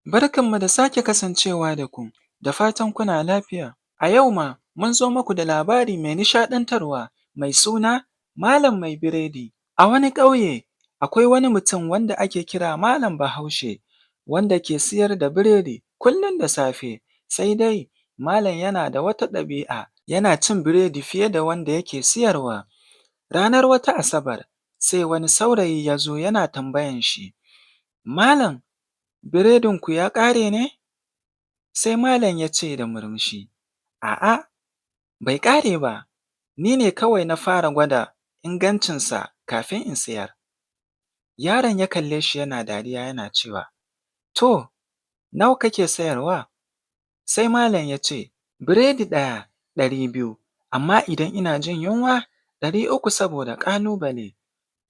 Barkanmu da sake kasancewa da ku, da fatan kuna lafiya. A yau ma mun zo muku da labari mai nishaɗantarwa mai suna Malam Mai Biredi. A wani ƙauye akwai wani mutum wanda ake kira Malam Bahaushe wanda ke siyar da biredi kullum da safe, sai dai Malam yana da wata ɗabi'a, yana cin biredi fiye da wanda yake siyarwa. Ranar wata Asabar sai wani saurayi ya zo yana tambayan shi, Malam, biredinku ya ƙare ne? Sai Malam ya ce da murmushi, a'a, bai ƙare ba, ni ne kawai na fara gwada ingancinsa kafin in sayar. Yaron ya kalle shi yana dariya yana cewa, to, nawa kake sayarwa? Sai Malam ya ce, biredi ɗaya $200, amma idan ina jin yunwa $300 saboda ƙalubale.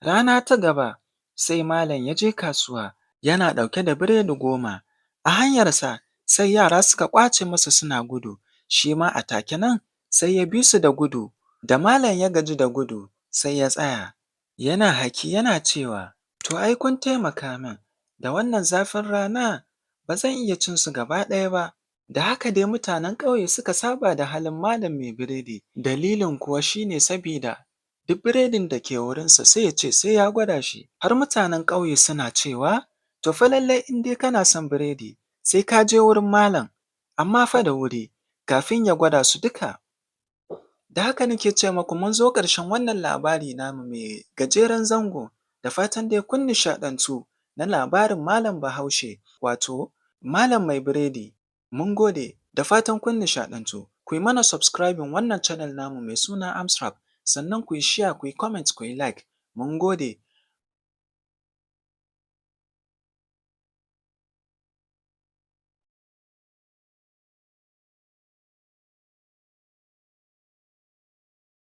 Rana ta gaba sai Malam ya je kasuwa yana ɗauke da biredi 10. A hanyarsa sai yara suka ƙwace masa suna gudu, shi ma a take nan sai ya bi su da gudu. Da Malam ya gaji da gudu sai ya tsaya, yana haki yana cewa, to ai kun taimaka min, da wannan zafin rana ba zan iya cin su gaba ɗaya ba. Da haka dai mutanen ƙauye suka saba da halin Malam Mai Biredi, dalilin kuwa shi ne sabida duk biredin da ke wurinsa sai ya ce sai ya gwada shi, har mutanen ƙauye suna cewa, to fa lallai in dai kana son biredi sai ka je wurin Malam, amma fa da wuri kafin ya gwada su duka. Da haka nake ce muku mun zo ƙarshen wannan labari namu mai gajeren zango, da fatan dai kun nishaɗantu na labarin Malam Bahaushe, wato Malam Mai Biredi. Mun gode, da fatan kun nishaɗantu. Ku yi mana subscribing wannan channel namu mai suna Amsrap, sannan ku yi share, ku yi comment, ku yi like. Mun gode.